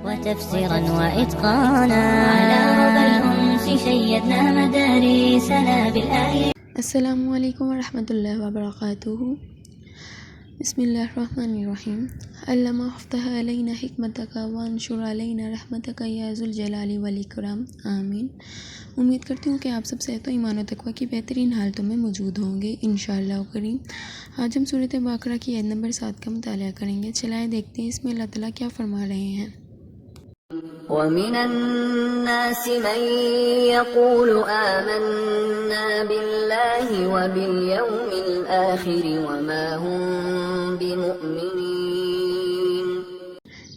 وتفسيرا وإتقانا على ربى الأنس شيدنا مدارسنا بالآيات. السلام علیکم ورحمۃ اللہ وبرکاتہ. بسم اللہ الرحمن الرحیم. علامہ افتح علینا حکمتک وانشر علینا رحمتک یا ذو الجلال والاکرام. آمین. امید کرتی ہوں کہ آپ سب صحت و ایمان و تقوی کی بہترین حالتوں میں موجود ہوں گے انشاءاللہ کریم. آج ہم سورۃ بقرہ کی آیت نمبر 7 کا مطالعہ کریں گے. چلائے دیکھتے ہیں اس میں اللہ تعالیٰ کیا فرما رہے ہیں. وَمِنَ النَّاسِ مَن يَقُولُ آمَنَّا بِاللَّهِ وَبِالْيَوْمِ الْآخِرِ وَمَا هُم بِمُؤْمِنِينَ.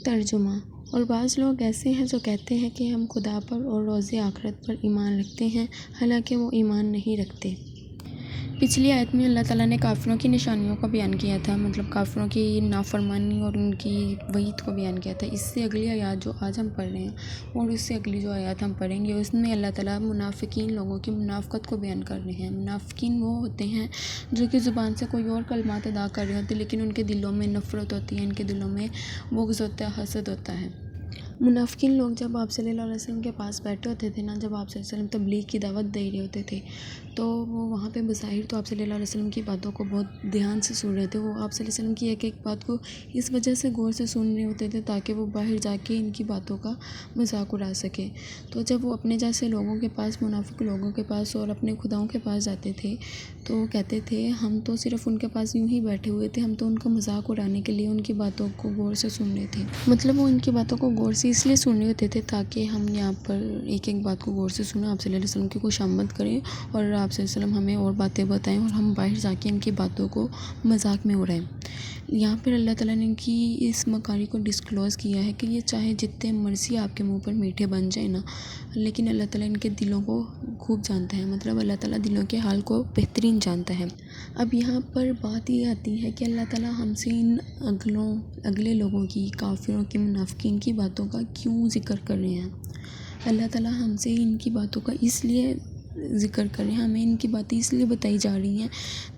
ترجمہ. اور بعض لوگ ایسے ہیں جو کہتے ہیں کہ ہم خدا پر اور روز آخرت پر ایمان رکھتے ہیں، حالانکہ وہ ایمان نہیں رکھتے. پچھلی آیت میں اللہ تعالیٰ نے کافروں کی نشانیوں کو بیان کیا تھا، مطلب کافروں کی نافرمانی اور ان کی وعید کو بیان کیا تھا. اس سے اگلی آیات جو آج ہم پڑھ رہے ہیں اور اس سے اگلی جو آیات ہم پڑھیں گے اس میں اللہ تعالیٰ منافقین لوگوں کی منافقت کو بیان کر رہے ہیں. منافقین وہ ہوتے ہیں جو کہ زبان سے کوئی اور کلمات ادا کر رہے ہوتے ہیں لیکن ان کے دلوں میں نفرت ہوتی ہے، ان کے دلوں میں بغض ہوتا ہے، حسد ہوتا ہے. منافقین لوگ جب آپ صلی اللہ علیہ وسلم کے پاس بیٹھے ہوتے تھے نا، جب آپ صلی اللہ علیہ وسلم تبلیغ کی دعوت دے رہے ہوتے تھے تو وہ وہاں پہ بظاہر تو آپ صلی اللہ علیہ وسلم کی باتوں کو بہت دھیان سے سن رہے تھے. وہ آپ صلی اللہ علیہ وسلم کی ایک ایک بات کو اس وجہ سے غور سے سن رہے ہوتے تھے تاکہ وہ باہر جا کے ان کی باتوں کا مذاق اڑا سکے. تو جب وہ اپنے جیسے لوگوں کے پاس، منافق لوگوں کے پاس اور اپنے خداؤں کے پاس جاتے تھے تو وہ کہتے تھے ہم تو صرف ان کے پاس یوں ہی بیٹھے ہوئے تھے، ہم تو ان کا مذاق اڑانے کے لیے ان کی باتوں کو غور سے سن رہے تھے. مطلب وہ ان کی باتوں کو غور سے اس لیے سن رہے ہوتے تھے تاکہ ہم یہاں پر ایک ایک بات کو غور سے سنیں، آپ صلی اللہ علیہ وسلم کی خوشامد کریں اور آپ صلی اللہ علیہ وسلم ہمیں اور باتیں بتائیں اور ہم باہر جا کے ان کی باتوں کو مذاق میں اڑائیں. یہاں پر اللہ تعالیٰ نے ان کی اس مکاری کو ڈسکلوز کیا ہے کہ یہ چاہے جتنے مرضی آپ کے منہ پر میٹھے بن جائیں نا، لیکن اللہ تعالیٰ ان کے دلوں کو خوب جانتا ہے. مطلب اللہ تعالیٰ دلوں کے حال کو بہترین جانتا ہے. اب یہاں پر بات یہ آتی ہے کہ اللہ تعالیٰ ہم سے ان اگلے لوگوں کی، کافروں کی، منافقین کی باتوں کا کیوں ذکر کر رہے ہیں. اللہ تعالیٰ ہم سے ان کی باتوں کا اس لیے ذکر کریں، ہمیں ان کی باتیں اس لیے بتائی جا رہی ہیں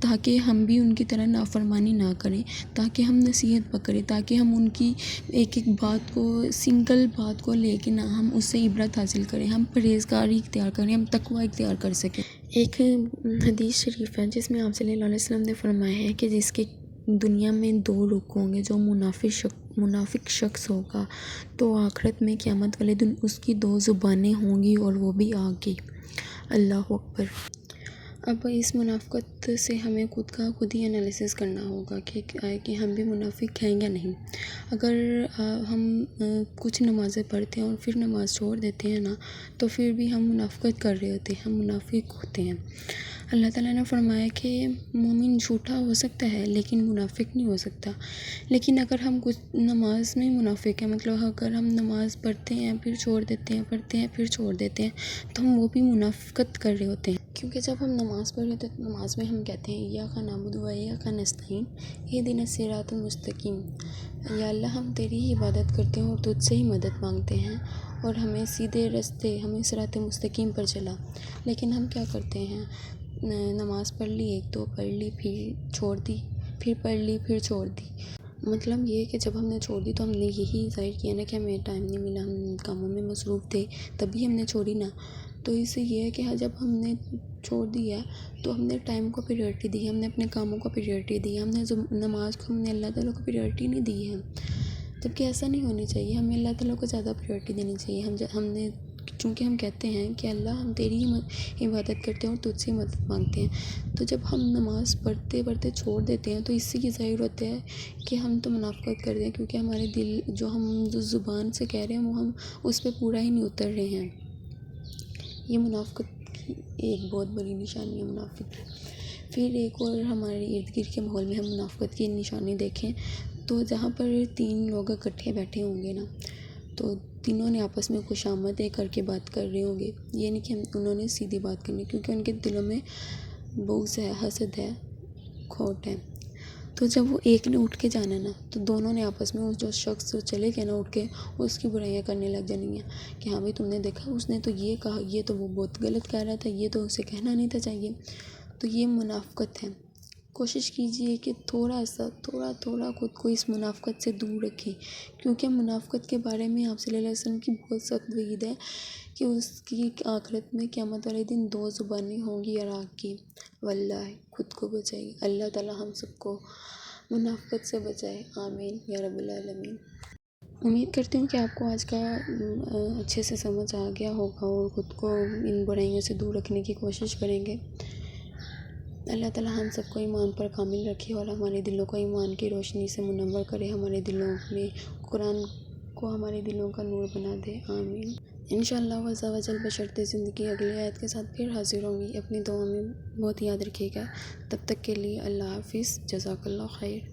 تاکہ ہم بھی ان کی طرح نافرمانی نہ کریں، تاکہ ہم نصیحت پکڑیں، تاکہ ہم ان کی ایک ایک بات کو، سنگل بات کو لے کے نہ ہم اس سے عبرت حاصل کریں، ہم پرہیزگاری اختیار کریں، ہم تقوی اختیار کر سکیں. ایک حدیث شریف ہے جس میں آپ صلی اللہ علیہ وسلم نے فرمایا ہے کہ جس کے دنیا میں 2 رخ ہوں گے، جو منافق شخص ہوگا تو آخرت میں قیامت والے دن اس کی 2 زبانیں ہوں گی اور وہ بھی آگ کی. اللہ اکبر. اب اس منافقت سے ہمیں خود ہی انالیسس کرنا ہوگا کہ ہم بھی منافق ہیں یا نہیں. اگر ہم کچھ نمازیں پڑھتے ہیں اور پھر نماز چھوڑ دیتے ہیں نا تو پھر بھی ہم منافقت کر رہے ہوتے ہیں، ہم منافق ہوتے ہیں. اللہ تعالیٰ نے فرمایا کہ مومن جھوٹا ہو سکتا ہے لیکن منافق نہیں ہو سکتا. لیکن اگر ہم کچھ نماز میں منافق ہیں، مطلب اگر ہم نماز پڑھتے ہیں پھر چھوڑ دیتے ہیں، پڑھتے ہیں پھر چھوڑ دیتے ہیں تو ہم وہ بھی منافقت کر رہے ہوتے ہیں. کیونکہ جب ہم نماز پڑھ رہے ہوتے ہیں تو نماز میں ہم کہتے ہیں ایاک نعبد و ایاک نستعین اہدنا الصراط المستقیم. یا اللہ ہم تیری ہی عبادت کرتے ہیں اور تجھ سے ہی مدد مانگتے ہیں اور ہمیں سیدھے راستے، ہمیں صراط مستقیم پر چلا. لیکن ہم کیا کرتے ہیں، نماز پڑھ لی، 1-2 پڑھ لی، پھر چھوڑ دی، پھر پڑھ لی، پھر چھوڑ دی. مطلب یہ کہ جب ہم نے چھوڑ دی تو ہم نے یہی ظاہر کیا نا کہ ہمیں ٹائم نہیں ملا، ہم کاموں میں مصروف تھے تبھی ہم نے چھوڑی نا. تو اس سے یہ ہے کہ جب ہم نے چھوڑ دیا تو ہم نے ٹائم کو پریورٹی دی، ہم نے اپنے کاموں کو پریورٹی دی، ہم نے نماز کو، ہم نے اللہ تعالیٰ کو پریورٹی نہیں دی ہے. جبکہ ایسا نہیں ہونی چاہیے، ہمیں اللہ تعالیٰ کو زیادہ پریورٹی دینی چاہیے. ہم نے چونکہ ہم کہتے ہیں کہ اللہ ہم تیری ہی عبادت کرتے ہیں اور تجھ سے مدد مانگتے ہیں، تو جب ہم نماز پڑھتے پڑھتے چھوڑ دیتے ہیں تو اس سے یہ ظاہر ہوتا ہے کہ ہم تو منافقت کر رہے ہیں، کیونکہ ہمارے دل جو زبان سے کہہ رہے ہیں وہ ہم اس پہ پورا ہی نہیں اتر رہے ہیں. یہ منافقت کی ایک بہت بڑی نشانی ہے منافق. پھر ایک اور ہمارے ارد گرد کے ماحول میں ہم منافقت کی نشانی دیکھیں تو جہاں پر 3 لوگ اکٹھے بیٹھے ہوں گے نا تو تینوں نے آپس میں خوش آمدیں کر کے بات کر رہے ہوں گے. یہ نہیں کہ انہوں نے سیدھی بات کرنی، کیونکہ ان کے دلوں میں بغض ہے، حسد ہے، کھوٹ ہے. تو جب وہ ایک نے اٹھ کے جانا نا تو دونوں نے آپس میں جو شخص جو چلے گئے نا اٹھ کے اس کی برائیاں کرنے لگ جانی ہیں کہ ہاں بھائی تم نے دیکھا اس نے تو یہ کہا، یہ تو وہ بہت غلط کہہ رہا تھا، یہ تو اسے کہنا نہیں تھا چاہیے. تو یہ منافقت ہے. کوشش کیجئے کہ تھوڑا خود کو اس منافقت سے دور رکھیں، کیونکہ منافقت کے بارے میں آپ صلی اللہ علیہ وسلم کی بہت سخت وعید ہے کہ اس کی آخرت میں قیامت والے دن 2 زبانیں ہوں گی عراق کی۔ واللہ خود کو بچائیے، اللہ تعالی ہم سب کو منافقت سے بچائے، آمین یا رب العالمین۔ امید کرتی ہوں کہ آپ کو آج کا اچھے سے سمجھ آ گیا ہوگا اور خود کو ان برائیوں سے دور رکھنے کی کوشش کریں گے۔ اللہ تعالی ہم سب کو ایمان پر کامل رکھے اور ہمارے دلوں کو ایمان کی روشنی سے منور کرے، ہمارے دلوں میں قرآن کو ہمارے دلوں کا نور بنا دے، آمین۔ انشاءاللہ عز و جل بشرط زندگی اگلی آیت کے ساتھ پھر حاضر ہوں گی۔ اپنی دعاؤں میں بہت یاد رکھیے گا۔ تب تک کے لیے اللہ حافظ، جزاک اللہ خیر۔